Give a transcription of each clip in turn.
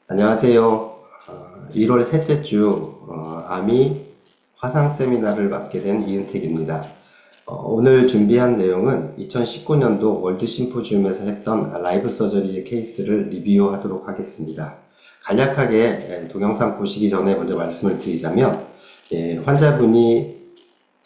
안녕하세요. 1월 셋째 주 아미 화상 세미나를 맡게 된 이은택입니다. 오늘 준비한 내용은 2019년도 월드 심포지움에서 했던 라이브 서저리의 케이스를 리뷰하도록 하겠습니다. 간략하게 동영상 보시기 전에 먼저 말씀을 드리자면, 환자분이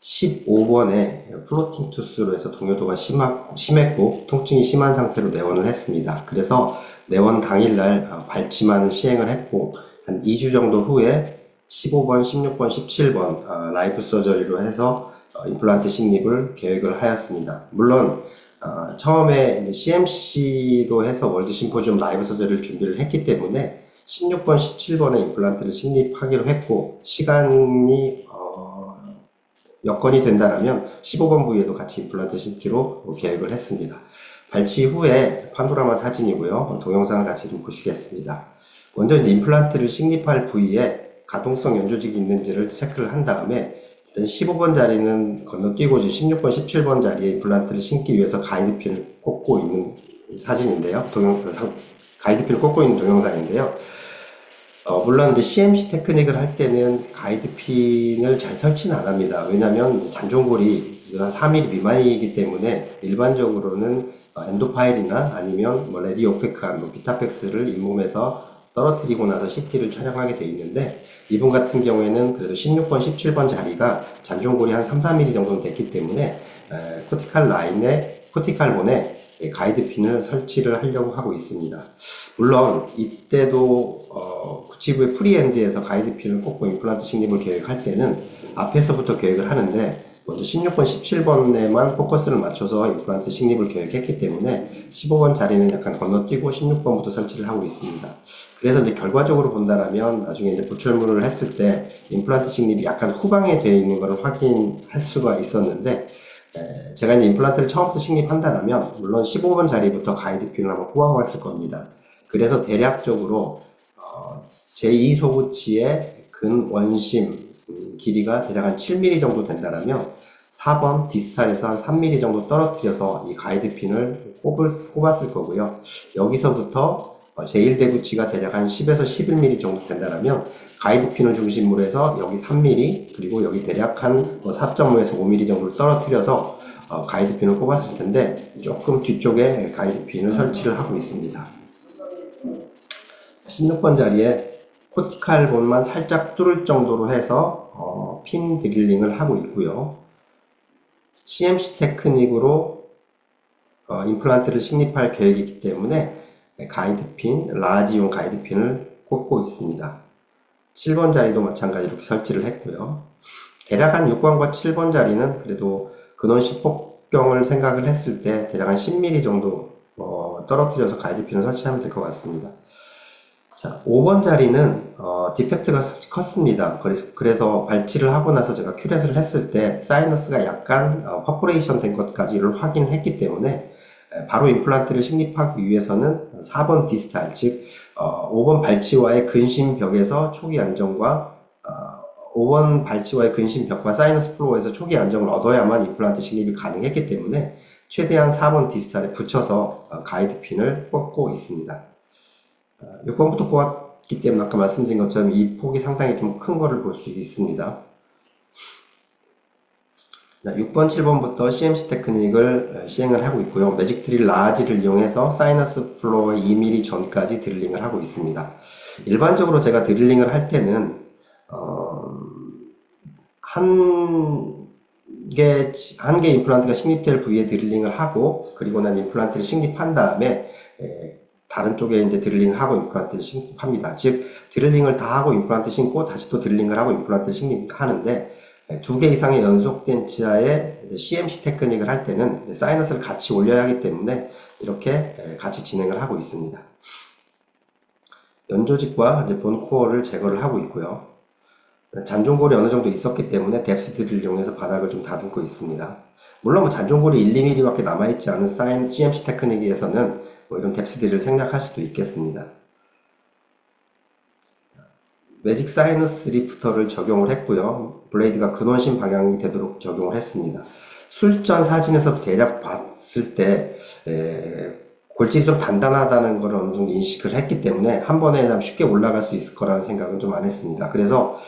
15번에 플로팅 투스로 해서 동요도가 심했고 통증이 심한 상태로 내원을 했습니다. 그래서 내원 당일날 발치만을 시행을 했고 한 2주 정도 후에 15번, 16번, 17번 라이브 서저리로 해서 임플란트 식립을 계획을 하였습니다. 물론 처음에 CMC로 해서 월드 심포지움 라이브 서저리를 준비를 했기 때문에 16번, 17번에 임플란트를 식립하기로 했고 시간이 여건이 된다면 15번 부위에도 같이 임플란트 심기로 계획을 했습니다. 발치 후에 파노라마 사진이고요. 동영상을 같이 좀 보시겠습니다. 먼저 이제 임플란트를 식립할 부위에 가동성 연조직이 있는지를 체크를 한 다음에 일단 15번 자리는 건너뛰고 16번, 17번 자리에 임플란트를 심기 위해서 가이드핀을 꽂고 있는 사진인데요. 가이드핀을 꽂고 있는 동영상인데요. 물론 이제 CMC 테크닉을 할 때는 가이드핀을 잘 설치는 안 합니다. 왜냐하면 잔존골이 한 4mm 미만이기 때문에 일반적으로는 엔도파일이나 아니면 뭐 레디오페크한 뭐 비타펙스를 잇몸에서 떨어뜨리고 나서 CT를 촬영하게 돼 있는데 이분 같은 경우에는 그래도 16번, 17번 자리가 잔존골이 한 3, 4mm 정도는 됐기 때문에 코티칼본에 가이드핀을 설치를 하려고 하고 있습니다. 물론 이때도 구치부의 프리엔드에서 가이드핀을 꽂고 임플란트 식립을 계획할 때는 앞에서부터 계획을 하는데 먼저 16번, 17번에만 포커스를 맞춰서 임플란트 식립을 계획했기 때문에 15번 자리는 약간 건너뛰고 16번부터 설치를 하고 있습니다. 그래서 이제 결과적으로 본다라면 나중에 이제 보철문을 했을 때 임플란트 식립이 약간 후방에 되어 있는 것을 확인할 수가 있었는데 제가 이제 임플란트를 처음부터 식립한다면 물론 15번 자리부터 가이드핀을 한번 꽂아봤을 겁니다. 그래서 대략적으로 제2소구치의 근원심 길이가 대략 한 7mm 정도 된다면 4번 디스탈에서 한 3mm 정도 떨어뜨려서 이 가이드핀을 꼽았을 거고요. 여기서부터 제1대구치가 대략 한 10에서 11mm 정도 된다면 가이드핀을 중심으로 해서 여기 3mm 그리고 여기 대략 한 4.5에서 5mm 정도를 떨어뜨려서 가이드핀을 꼽았을 텐데 조금 뒤쪽에 가이드핀을 설치를 하고 있습니다. 16번 자리에 코티칼본만 살짝 뚫을 정도로 해서 핀 드릴링을 하고 있고요. CMC 테크닉으로 임플란트를 식립할 계획이기 때문에 가이드핀, 라지용 가이드핀을 꽂고 있습니다. 7번 자리도 마찬가지로 이렇게 설치를 했고요. 대략 한 6번과 7번 자리는 그래도 근원식 폭경을 생각을 했을 때 대략 한 10mm 정도 떨어뜨려서 가이드핀을 설치하면 될 것 같습니다. 자, 5번 자리는 디펙트가 컸습니다. 그래서 발치를 하고 나서 제가 큐렛을 했을 때 사이너스가 약간 퍼포레이션 된 것까지를 확인했기 때문에 바로 임플란트를 식립하기 위해서는 4번 디스탈, 즉 5번 발치와의 근심벽에서 초기 안정과 5번 발치와의 근심벽과 사이너스 플로어에서 초기 안정을 얻어야만 임플란트 식립이 가능했기 때문에 최대한 4번 디스탈에 붙여서 가이드핀을 꽂고 있습니다. 6번부터 꽂았기 때문에 아까 말씀드린 것처럼 이 폭이 상당히 좀 큰 거를 볼 수 있습니다. 6번, 7번부터 CMC 테크닉을 시행을 하고 있고요. 매직 드릴 라지를 이용해서 사이너스 플로어 2mm 전까지 드릴링을 하고 있습니다. 일반적으로 제가 드릴링을 할 때는 한 개 임플란트가 식립될 부위에 드릴링을 하고 그리고 난 임플란트를 식립한 다음에 다른 쪽에 이제 드릴링을 하고 임플란트를 식립합니다. 즉 드릴링을 다 하고 임플란트 심고 다시 또 드릴링을 하고 임플란트를 식립하는데 2개 이상의 연속된 치아에 CMC 테크닉을 할 때는 사이너스를 같이 올려야 하기 때문에 이렇게 같이 진행을 하고 있습니다. 연조직과 본코어를 제거를 하고 있고요. 잔존골이 어느 정도 있었기 때문에 뎁스 드릴을 이용해서 바닥을 좀 다듬고 있습니다. 물론 뭐 잔존골이 1, 2mm밖에 남아있지 않은 CMC 테크닉에서는 뭐 이런 뎁스 드릴을 생략할 수도 있겠습니다. 매직 사이너스 리프터를 적용을 했고요. 블레이드가 근원심 방향이 되도록 적용을 했습니다. 술전 사진에서 대략 봤을 때 골질이 좀 단단하다는 걸 어느 정도 인식을 했기 때문에 한 번에 그냥 쉽게 올라갈 수 있을 거라는 생각은 좀 안 했습니다. 그래서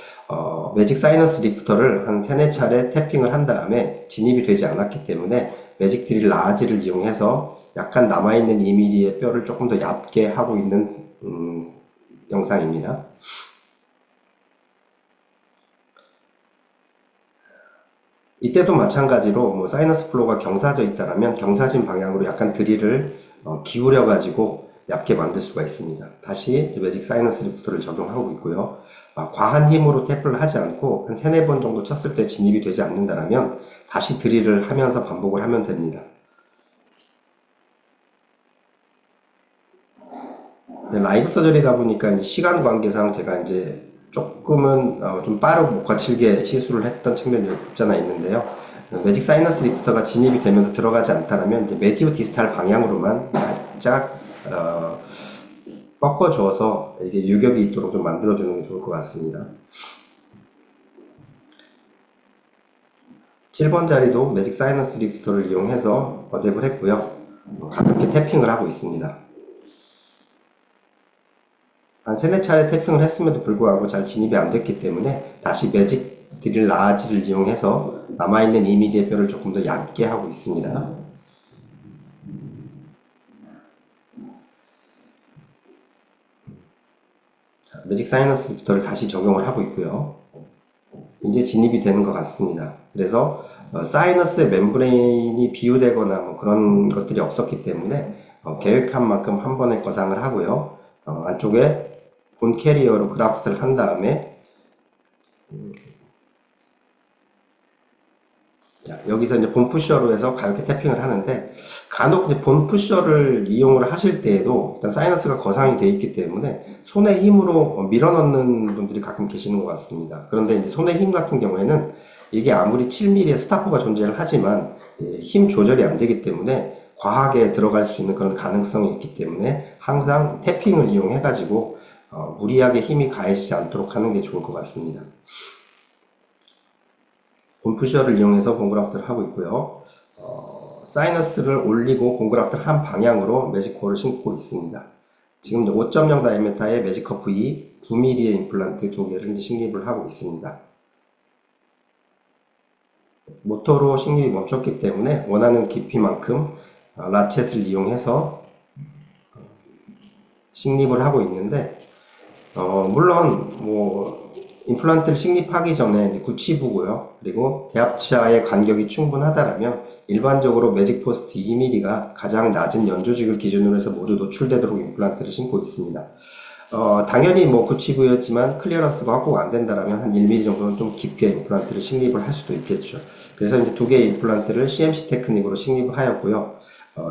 매직 사이너스 리프터를 한 3-4차례 태핑을 한 다음에 진입이 되지 않았기 때문에 매직 드릴 라지를 이용해서 약간 남아있는 2mm의 뼈를 조금 더 얇게 하고 있는 영상입니다. 이때도 마찬가지로 뭐 사이너스 플로우가 경사져 있다면 경사진 방향으로 약간 드릴을 기울여 가지고 얇게 만들 수가 있습니다. 다시 매직 사이너스 리프터를 적용하고 있고요. 과한 힘으로 탭을 하지 않고 한 3-4번 정도 쳤을 때 진입이 되지 않는다면 다시 드릴을 하면서 반복을 하면 됩니다. 라이브 서저리다 보니까 이제 시간 관계상 제가 이제 조금은 좀 빠르고 거칠게 시술을 했던 측면이 없지 않아 있는데요. 매직 사이너스 리프터가 진입이 되면서 들어가지 않다면 이제 매지브 디스탈 방향으로만 살짝 꺾어줘서 이게 유격이 있도록 좀 만들어주는 게 좋을 것 같습니다. 7번 자리도 매직 사이너스 리프터를 이용해서 어댑을 했고요. 가볍게 태핑을 하고 있습니다. 한 3-4차례 태핑을 했음에도 불구하고 잘 진입이 안 됐기 때문에 다시 매직 드릴 라지를 이용해서 남아있는 2mm의 뼈를 조금 더 얇게 하고 있습니다. 매직 사이너스 리프터를 다시 적용을 하고 있고요. 이제 진입이 되는 것 같습니다. 그래서 사이너스의 멤브레인이 비유되거나 뭐 그런 것들이 없었기 때문에 계획한 만큼 한 번에 거상을 하고요. 안쪽에 본 캐리어로 그라프트를 한 다음에 여기서 이제 본 푸셔로 해서 가볍게 태핑을 하는데 간혹 이제 본 푸셔를 이용을 하실 때에도 일단 사이너스가 거상이 되어 있기 때문에 손의 힘으로 밀어 넣는 분들이 가끔 계시는 것 같습니다. 그런데 이제 손의 힘 같은 경우에는 이게 아무리 7mm의 스타퍼가 존재를 하지만 힘 조절이 안 되기 때문에 과하게 들어갈 수 있는 그런 가능성이 있기 때문에 항상 태핑을 이용해 가지고 무리하게 힘이 가해지지 않도록 하는 게 좋을 것 같습니다. 본푸셔를 이용해서 본그라프트를 하고 있고요. 사이너스를 올리고 본그라프트를 한 방향으로 매직코어를 신고 있습니다. 지금 5.0 다이아미터의 매직커프 2 9mm의 임플란트 2개를 식립을 하고 있습니다. 모터로 식립이 멈췄기 때문에 원하는 깊이만큼 라쳇을 이용해서 식립을 하고 있는데 물론 뭐 임플란트를 식립하기 전에 구치부고요. 그리고 대합차의 간격이 충분하다면 일반적으로 매직 포스트 2mm가 가장 낮은 연조직을 기준으로 해서 모두 노출되도록 임플란트를 신고 있습니다. 당연히 뭐 구치부였지만 클리어런스가 확보가 안 된다면 한 1mm 정도는 좀 깊게 임플란트를 식립을 할 수도 있겠죠. 그래서 이제 2개의 임플란트를 CMC 테크닉으로 식립을 하였고요.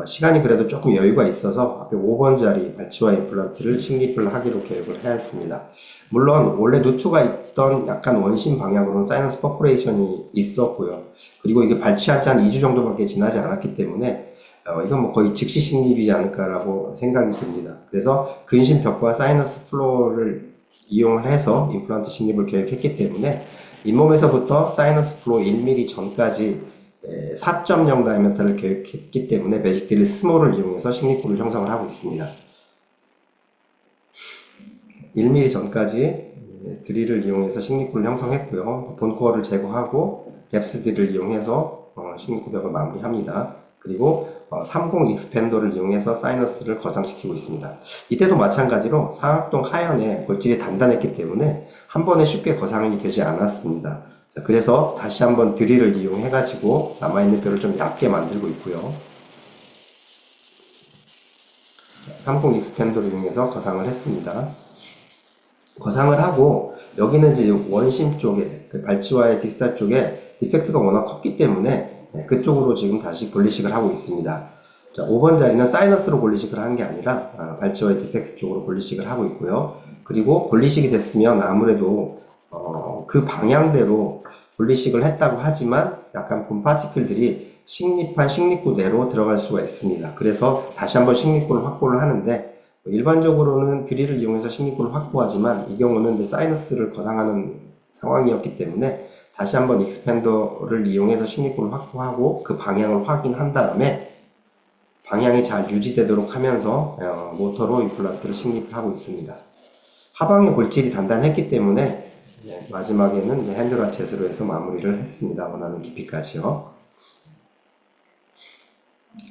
시간이 그래도 조금 여유가 있어서 앞에 5번 자리 발치와 임플란트를 식립을 하기로 계획을 하였습니다. 물론 원래 누트가 있던 약간 원심 방향으로는 사이너스 퍼포레이션이 있었고요. 그리고 이게 발치한 지 한 2주 정도밖에 지나지 않았기 때문에 이건 뭐 거의 즉시 식립이지 않을까라고 생각이 듭니다. 그래서 근심벽과 사이너스 플로어를 이용을 해서 임플란트 식립을 계획했기 때문에 잇몸에서부터 사이너스 플로어 1mm 전까지 4.0 다이아미터를 계획했기 때문에 매직 드릴 스몰을 이용해서 식립구를 형성을 하고 있습니다. 1mm 전까지 드릴을 이용해서 식립구를 형성했고요. 본코어를 제거하고 뎁스 드릴을 이용해서 식립구 벽을 마무리합니다. 그리고 30 익스펜더를 이용해서 사이너스를 거상시키고 있습니다. 이때도 마찬가지로 상악동 하연에 골질이 단단했기 때문에 한 번에 쉽게 거상이 되지 않았습니다. 자, 그래서 다시 한번 드릴을 이용해 가지고 남아있는 뼈를 좀 얇게 만들고 있고요. 30 익스펜더를 이용해서 거상을 했습니다. 거상을 하고 여기는 이제 원심 쪽에 그 발치와의 디스탈 쪽에 디펙트가 워낙 컸기 때문에 그쪽으로 지금 다시 볼리식을 하고 있습니다. 자, 5번 자리는 사이너스로 볼리식을 하는 게 아니라 발치와의 디펙트 쪽으로 볼리식을 하고 있고요. 그리고 볼리식이 됐으면 아무래도 그 방향대로 볼리식을 했다고 하지만 약간 본 파티클들이 식립한 식립구 내로 들어갈 수가 있습니다. 그래서 다시 한번 식립구를 확보를 하는데 일반적으로는 드릴을 이용해서 식립구를 확보하지만 이 경우는 이제 사이너스를 거상하는 상황이었기 때문에 다시 한번 익스펜더를 이용해서 식립구를 확보하고 그 방향을 확인한 다음에 방향이 잘 유지되도록 하면서 모터로 임플란트를 식립을 하고 있습니다. 하방의 골질이 단단했기 때문에 마지막에는 이제 핸들 라쳇으로 해서 마무리를 했습니다. 원하는 깊이까지요.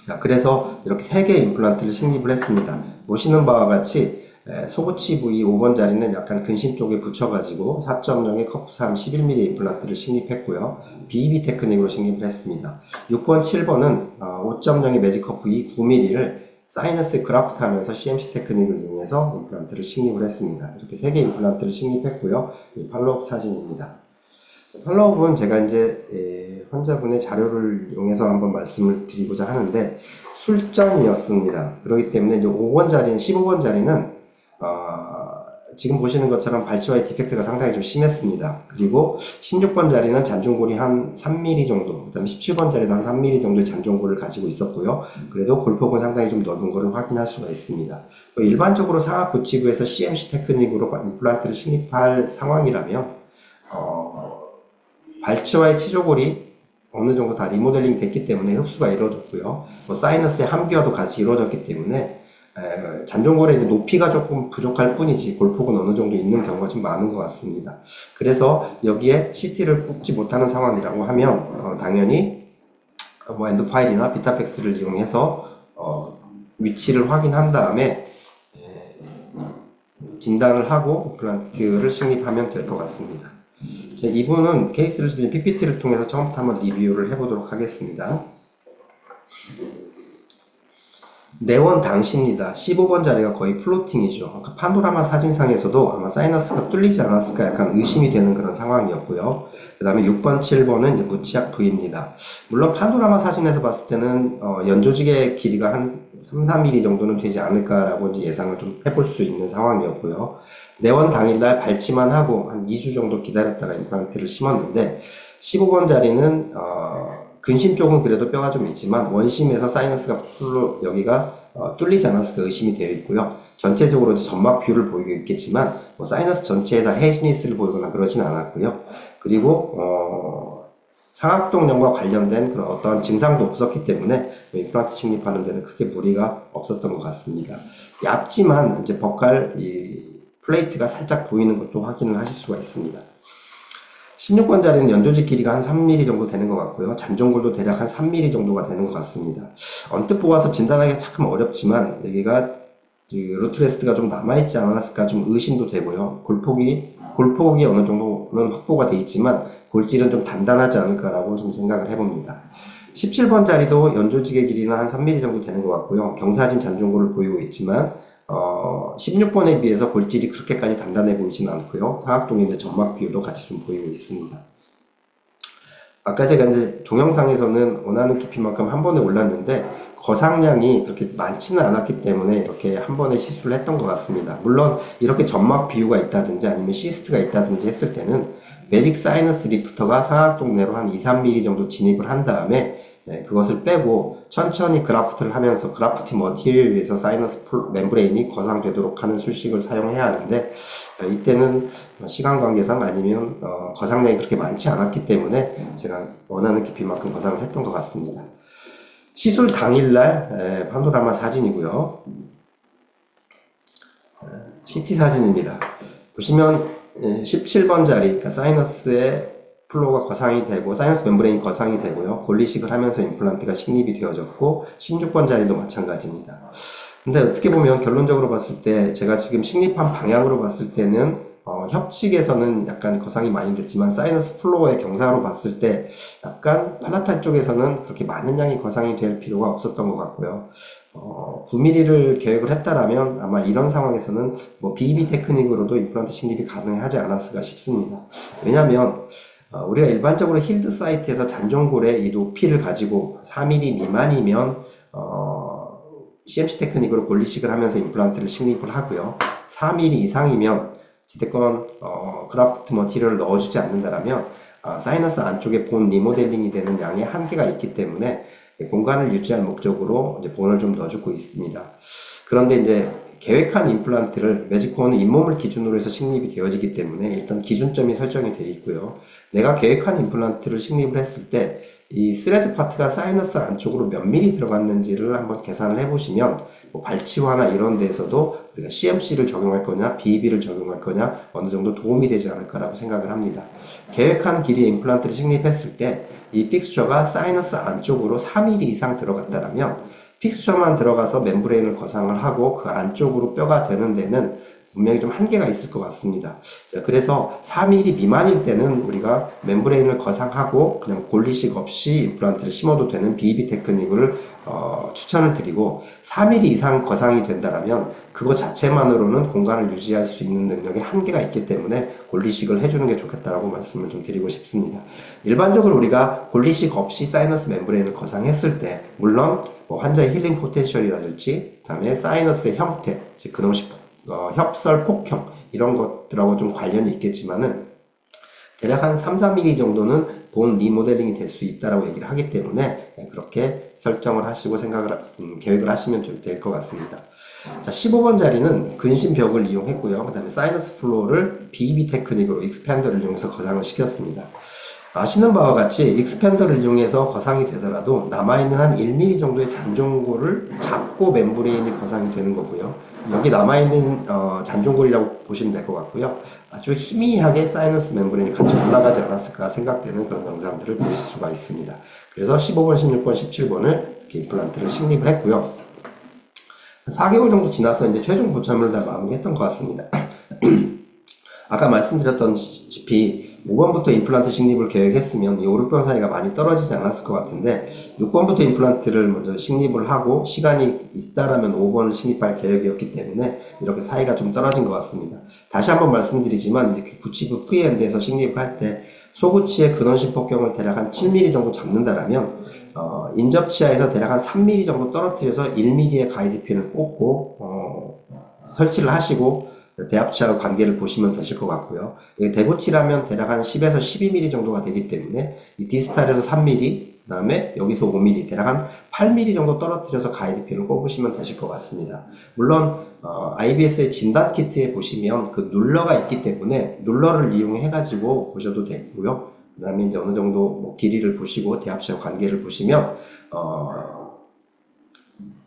자, 그래서 이렇게 3개의 임플란트를 식립을 했습니다. 보시는 바와 같이 소고치 부위 5번 자리는 약간 근심 쪽에 붙여가지고 4.0의 커프3 11mm 임플란트를 식립했고요. BEB 테크닉으로 식립을 했습니다. 6번, 7번은 5.0의 매직 커프 2 9mm를 사이너스 그라프트 하면서 CMC 테크닉을 이용해서 임플란트를 식립을 했습니다. 이렇게 3개 임플란트를 식립했고요. 이 팔로업 사진입니다. 팔로업은 제가 이제 환자분의 자료를 이용해서 한번 말씀을 드리고자 하는데 술전이었습니다. 그렇기 때문에 이제 5번 자리는 15번 자리는 지금 보시는 것처럼 발치와의 디펙트가 상당히 좀 심했습니다. 그리고 16번 자리는 잔존골이 한 3mm 정도, 그 다음에 17번 자리도 한 3mm 정도의 잔존골을 가지고 있었고요. 그래도 골폭은 상당히 좀 넓은 것을 확인할 수가 있습니다. 일반적으로 상악 구치부에서 CMC 테크닉으로 임플란트를 식립할 상황이라면 발치와의 치조골이 어느 정도 다 리모델링 됐기 때문에 흡수가 이루어졌고요. 사이너스의 함기화도 같이 이루어졌기 때문에 잔존골의 높이가 조금 부족할 뿐이지 골폭은 어느 정도 있는 경우가 좀 많은 것 같습니다. 그래서 여기에 CT를 꼽지 못하는 상황이라고 하면 당연히 엔도파일이나 비타팩스를 이용해서 위치를 확인한 다음에 진단을 하고 임플란트를 식립하면 될 것 같습니다. 이분은 케이스를 PPT를 통해서 처음부터 한번 리뷰를 해보도록 하겠습니다. 내원 당시입니다. 15번 자리가 거의 플로팅이죠. 파노라마 사진상에서도 아마 사이너스가 뚫리지 않았을까 약간 의심이 되는 그런 상황이었고요. 그 다음에 6번, 7번은 이제 무치약 부위입니다. 물론 파노라마 사진에서 봤을 때는 연조직의 길이가 한 3, 4mm 정도는 되지 않을까라고 이제 예상을 좀 해볼 수 있는 상황이었고요. 내원 당일날 발치만 하고 한 2주 정도 기다렸다가 임플란트를 심었는데 15번 자리는 근심 쪽은 그래도 뼈가 좀 있지만 원심에서 사이너스가 풀로 여기가 뚫리지 않았을까 의심이 되어 있고요. 전체적으로 점막 뷰를 보이고 있겠지만 사이너스 전체에 다 해지니스를 보이거나 그러진 않았고요. 그리고 상악동염과 관련된 그런 어떠한 증상도 없었기 때문에 임플란트 식립하는 데는 크게 무리가 없었던 것 같습니다. 얇지만 이제 버칼 플레이트가 살짝 보이는 것도 확인을 하실 수가 있습니다. 16번 자리는 연조직 길이가 한 3mm 정도 되는 것 같고요. 잔존골도 대략 한 3mm 정도가 되는 것 같습니다. 언뜻 보아서 진단하기가 조금 어렵지만 여기가 루트레스트가 좀 남아있지 않았을까 좀 의심도 되고요. 골폭이 어느 정도는 확보가 되어 있지만 골질은 좀 단단하지 않을까라고 좀 생각을 해봅니다. 17번 자리도 연조직의 길이는 한 3mm 정도 되는 것 같고요. 경사진 잔존골을 보이고 있지만 16번에 비해서 골질이 그렇게까지 단단해 보이지는 않고요. 상악동의 이제 점막 비율도 같이 좀 보이고 있습니다. 아까 제가 이제 동영상에서는 원하는 깊이만큼 한 번에 올랐는데 거상량이 그렇게 많지는 않았기 때문에 이렇게 한 번에 시술을 했던 것 같습니다. 물론 이렇게 점막 비유가 있다든지 아니면 시스트가 있다든지 했을 때는 매직 사이너스 리프터가 상악동 내로 한 2, 3mm 정도 진입을 한 다음에 그것을 빼고 천천히 그라프트를 하면서 그라프티 머티리얼에서 사이너스 멤브레인이 거상되도록 하는 술식을 사용해야 하는데 이때는 시간 관계상 아니면 거상량이 그렇게 많지 않았기 때문에 제가 원하는 깊이만큼 거상을 했던 것 같습니다. 시술 당일날 파노라마 사진이고요. CT 사진입니다. 보시면 17번 자리, 그러니까 사이너스의 플로우가 거상이 되고 사이너스 멤브레인 거상이 되고요. 골리식을 하면서 임플란트가 식립이 되어졌고 16번 자리도 마찬가지입니다. 근데 어떻게 보면 결론적으로 봤을 때 제가 지금 식립한 방향으로 봤을 때는 협측에서는 약간 거상이 많이 됐지만 사이너스 플로어의 경사로 봤을 때 약간 팔라탈 쪽에서는 그렇게 많은 양이 거상이 될 필요가 없었던 것 같고요. 9mm를 계획을 했다라면 아마 이런 상황에서는 BEB 테크닉으로도 임플란트 식립이 가능하지 않았을까 싶습니다. 왜냐하면 우리가 일반적으로 힐드 사이트에서 잔존골의 이 높이를 가지고 4mm 미만이면 CMC 테크닉으로 골리식을 하면서 임플란트를 식립을 하고요. 4mm 이상이면 지대권 그라프트 머티리얼을 넣어주지 않는다라면 사이너스 안쪽에 본 리모델링이 되는 양의 한계가 있기 때문에 공간을 유지할 목적으로 이제 본을 좀 넣어주고 있습니다. 그런데 이제 계획한 임플란트를 매직코어는 잇몸을 기준으로 해서 식립이 되어지기 때문에 일단 기준점이 설정이 되어 있고요. 내가 계획한 임플란트를 식립을 했을 때 이 스레드 파트가 사이너스 안쪽으로 몇 미리 들어갔는지를 한번 계산을 해보시면 뭐 발치화나 이런 데서도 우리가 CMC를 적용할 거냐 BEB를 적용할 거냐 어느 정도 도움이 되지 않을까라고 생각을 합니다. 계획한 길이의 임플란트를 식립했을 때 이 픽스처가 사이너스 안쪽으로 4mm 이상 들어갔다면 픽스처만 들어가서 멤브레인을 거상을 하고 그 안쪽으로 뼈가 되는 데는 분명히 좀 한계가 있을 것 같습니다. 자, 그래서 4mm 미만일 때는 우리가 멤브레인을 거상하고 그냥 골리식 없이 임플란트를 심어도 되는 BEB 테크닉을 추천을 드리고 4mm 이상 거상이 된다면 그거 자체만으로는 공간을 유지할 수 있는 능력에 한계가 있기 때문에 골리식을 해주는 게 좋겠다라고 말씀을 좀 드리고 싶습니다. 일반적으로 우리가 골리식 없이 사이너스 멤브레인을 거상했을 때 물론 뭐 환자의 힐링 포텐셜이라든지 그다음에 사이너스의 형태, 즉 근원식 협설 폭형 이런 것들하고 좀 관련이 있겠지만은 대략 한 3-4mm 정도는 본 리모델링이 될 수 있다라고 얘기를 하기 때문에 그렇게 설정을 하시고 계획을 하시면 될 것 같습니다. 자, 15번 자리는 근심벽을 이용했고요. 그 다음에 사이너스 플로어를 BEB 테크닉으로 익스팬더를 이용해서 거상을 시켰습니다. 아시는 바와 같이 익스팬더를 이용해서 거상이 되더라도 남아있는 한 1mm 정도의 잔종골을 잡고 멤브레인이 거상이 되는 거고요. 여기 남아있는 잔종골이라고 보시면 될 것 같고요. 아주 희미하게 사이너스 멤브레인이 같이 올라가지 않았을까 생각되는 그런 영상들을 보실 수가 있습니다. 그래서 15번, 16번, 17번을 이렇게 임플란트를 식립을 했고요. 4개월 정도 지나서 이제 최종 보참을 다 마무리했던 것 같습니다. 아까 말씀드렸던지피 5번부터 임플란트 식립을 계획했으면 이 5, 6번 사이가 많이 떨어지지 않았을 것 같은데 6번부터 임플란트를 먼저 식립을 하고 시간이 있다라면 5번을 식립할 계획이었기 때문에 이렇게 사이가 좀 떨어진 것 같습니다. 다시 한번 말씀드리지만 이제 구치부 프리엔드에서 식립을 할 때 소구치의 근원식 폭경을 대략 한 7mm 정도 잡는다라면 인접치아에서 대략 한 3mm 정도 떨어뜨려서 1mm의 가이드핀을 꽂고 설치를 하시고 대합치하고 관계를 보시면 되실 것 같고요. 대구치라면 대략 한 10에서 12mm 정도가 되기 때문에 이 디스탈에서 3mm, 그 다음에 여기서 5mm, 대략 한 8mm 정도 떨어뜨려서 가이드핀을 꼽으시면 되실 것 같습니다. 물론 IBS의 진단 키트에 보시면 그 룰러가 있기 때문에 룰러를 이용해 가지고 보셔도 되고요. 그 다음에 이제 어느 정도 뭐 길이를 보시고 대합치와 관계를 보시면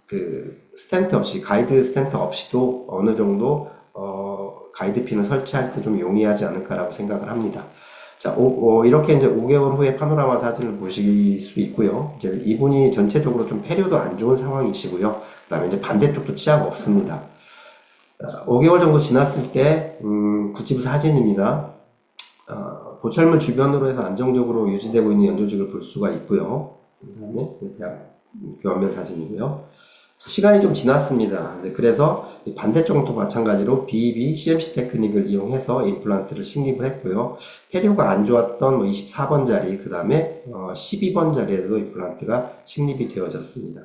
그 스텐트 없이 가이드 스텐트 없이도 어느 정도 가이드핀을 설치할 때 좀 용이하지 않을까라고 생각을 합니다. 자, 이렇게 이제 5개월 후에 파노라마 사진을 보실 수 있고요. 이제 이분이 전체적으로 좀 폐류도 안 좋은 상황이시고요. 그 다음에 이제 반대쪽도 치아가 없습니다. 5개월 정도 지났을 때, 구치부 사진입니다. 보철물 주변으로 해서 안정적으로 유지되고 있는 연조직을 볼 수가 있고요. 그 다음에 대학 교환면 사진이고요. 시간이 좀 지났습니다. 그래서 반대쪽도 마찬가지로 BEB, CMC 테크닉을 이용해서 임플란트를 식립을 했고요. 폐류가 안 좋았던 24번 자리, 그 다음에 12번 자리에도 임플란트가 식립이 되어졌습니다.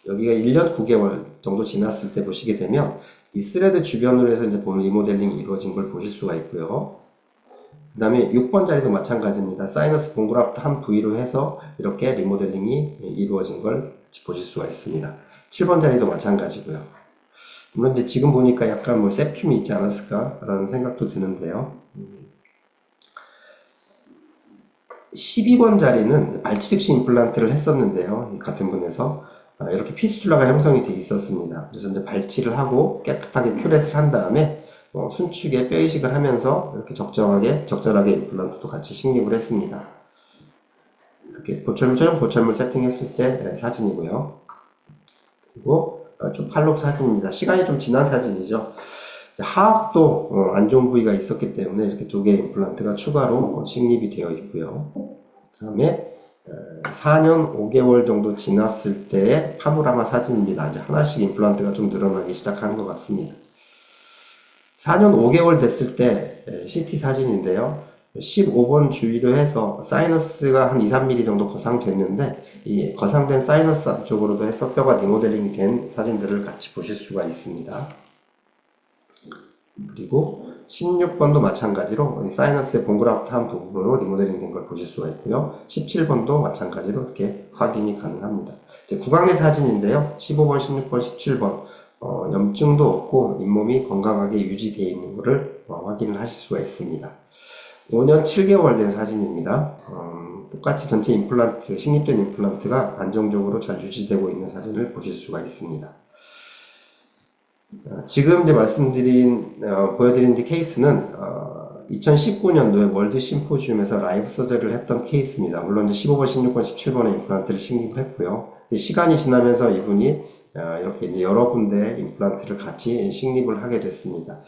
여기가 1년 9개월 정도 지났을 때 보시게 되면 이 스레드 주변으로 해서 이제 본 리모델링이 이루어진 걸 보실 수가 있고요. 그 다음에 6번 자리도 마찬가지입니다. 사이너스 본그라프트 한 부위로 해서 이렇게 리모델링이 이루어진 걸 보실 수가 있습니다. 7번 자리도 마찬가지고요. 물론 이제 지금 보니까 약간 뭐 셉튠이 있지 않았을까라는 생각도 드는데요. 12번 자리는 발치 즉시 임플란트를 했었는데요. 같은 분에서 이렇게 피스툴라가 형성이 되어 있었습니다. 그래서 이제 발치를 하고 깨끗하게 큐렛을 한 다음에 순축에 뼈 이식을 하면서 이렇게 적절하게 임플란트도 같이 식립을 했습니다. 이렇게 최종 보철물 세팅했을 때 사진이고요. 그리고 좀 팔록 사진입니다. 시간이 좀 지난 사진이죠. 하악도 안 좋은 부위가 있었기 때문에 이렇게 2개의 임플란트가 추가로 식립이 되어 있고요. 그 다음에 4년 5개월 정도 지났을 때의 파노라마 사진입니다. 이제 하나씩 임플란트가 좀 늘어나기 시작한 것 같습니다. 4년 5개월 됐을 때 CT 사진인데요. 15번 주의로 해서 사이너스가 한 2-3mm 정도 거상됐는데 이 거상된 사이너스 안쪽으로도 해서 뼈가 리모델링이 된 사진들을 같이 보실 수가 있습니다. 그리고 16번도 마찬가지로 사이너스의 본그라프트 한 부분으로 리모델링 된 걸 보실 수가 있고요. 17번도 마찬가지로 이렇게 확인이 가능합니다. 이제 구강내 사진인데요. 15번, 16번, 17번 염증도 없고 잇몸이 건강하게 유지되어 있는 것을 확인을 하실 수가 있습니다. 5년 7개월 된 사진입니다. 똑같이 전체 임플란트, 식립된 임플란트가 안정적으로 잘 유지되고 있는 사진을 보실 수가 있습니다. 지금 이제 보여드린 케이스는 2019년도에 월드 심포지움에서 라이브 서저리를 했던 케이스입니다. 물론 이제 15번, 16번, 17번의 임플란트를 식립을 했고요. 시간이 지나면서 이분이 이렇게 이제 여러 군데 임플란트를 같이 식립을 하게 됐습니다.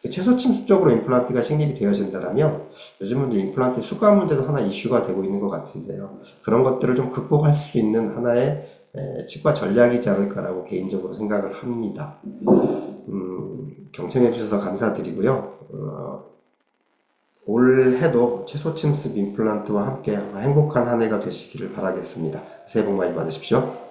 최소 침습적으로 임플란트가 식립이 되어진다면 요즘은 이제 임플란트 수가 문제도 하나 이슈가 되고 있는 것 같은데요. 그런 것들을 좀 극복할 수 있는 하나의 치과 전략이지 않을까라고 개인적으로 생각을 합니다. 경청해 주셔서 감사드리고요. 올해도 최소 침습 임플란트와 함께 행복한 한 해가 되시기를 바라겠습니다. 새해 복 많이 받으십시오.